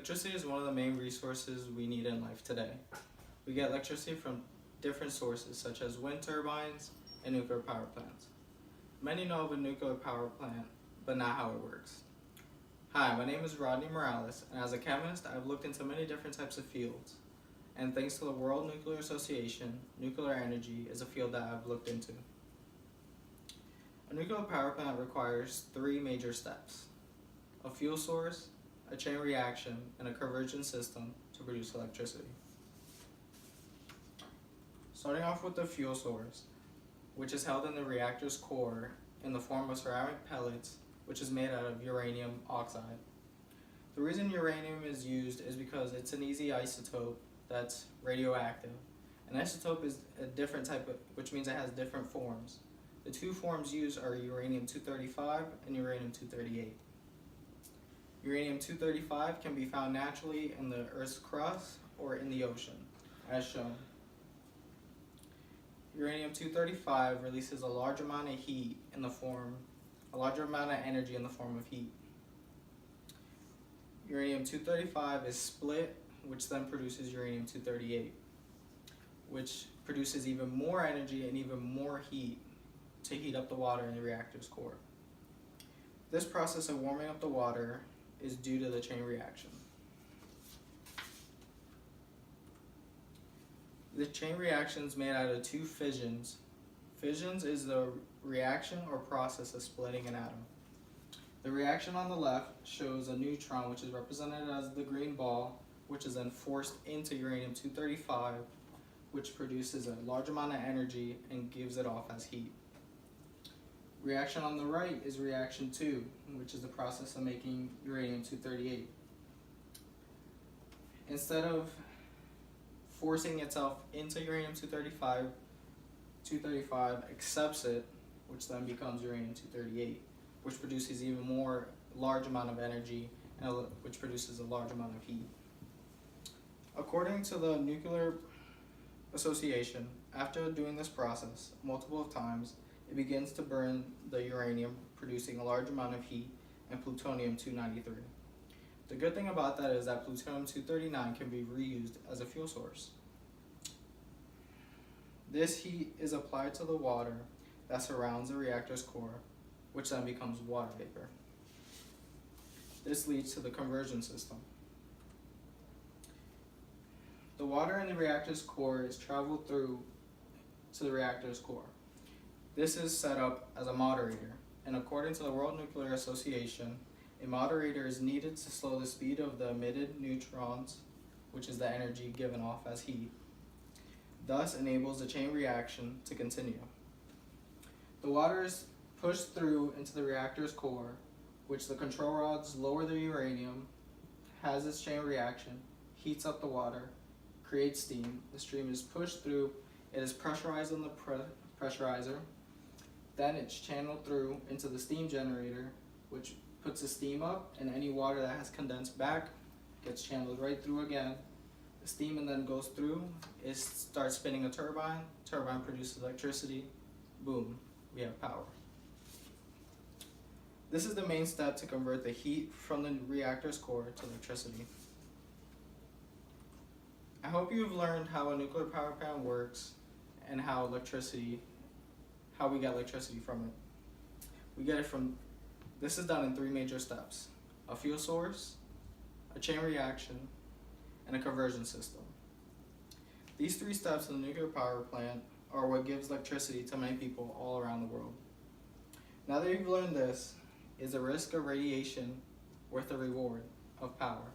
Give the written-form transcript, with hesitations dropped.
Electricity is one of the main resources we need in life today. We get electricity from different sources such as wind turbines and nuclear power plants. Many know of a nuclear power plant, but not how it works. Hi, my name is Rodney Morales, and as a chemist, I've looked into many different types of fields. And thanks to the World Nuclear Association, nuclear energy is a field that I've looked into. A nuclear power plant requires three major steps: a fuel source, a chain reaction, and a conversion system to produce electricity. Starting off with the fuel source, which is held in the reactor's core in the form of ceramic pellets, which is made out of uranium oxide. The reason uranium is used is because it's an easy isotope that's radioactive. An isotope is a different type of, which means it has different forms. The two forms used are uranium-235 and uranium-238. Uranium-235 can be found naturally in the Earth's crust or in the ocean, as shown. Uranium-235 releases a large amount of energy in the form of heat. Uranium-235 is split, which then produces uranium-238, which produces even more energy and even more heat to heat up the water in the reactor's core. This process of warming up the water is due to the chain reaction. The chain reaction is made out of two fissions. Fissions is the reaction or process of splitting an atom. The reaction on the left shows a neutron, which is represented as the green ball, which is then forced into uranium-235, which produces a large amount of energy and gives it off as heat. Reaction on the right is reaction 2, which is the process of making uranium-238. Instead of forcing itself into uranium-235, 235 accepts it, which then becomes uranium-238, which produces even more large amount of energy, and which produces a large amount of heat. According to the Nuclear Association, after doing this process multiple times, it begins to burn the uranium, producing a large amount of heat, and plutonium-293. The good thing about that is that plutonium-239 can be reused as a fuel source. This heat is applied to the water that surrounds the reactor's core, which then becomes water vapor. This leads to the conversion system. The water in the reactor's core is traveled through to the reactor's core. This is set up as a moderator, and according to the World Nuclear Association, a moderator is needed to slow the speed of the emitted neutrons, which is the energy given off as heat, thus enables the chain reaction to continue. The water is pushed through into the reactor's core, which the control rods lower the uranium, has its chain reaction, heats up the water, creates steam. The stream is pushed through, it is pressurized in the pressurizer, then it's channeled through into the steam generator, which puts the steam up, and any water that has condensed back gets channeled right through again. The steam and then goes through, it starts spinning a turbine produces electricity, boom, we have power. This is the main step to convert the heat from the reactor's core to electricity. I hope you've learned how a nuclear power plant works and how we get electricity from it. This is done in three major steps: a fuel source, a chain reaction, and a conversion system. These three steps in the nuclear power plant are what gives electricity to many people all around the world. Now that you've learned this, is the risk of radiation worth the reward of power?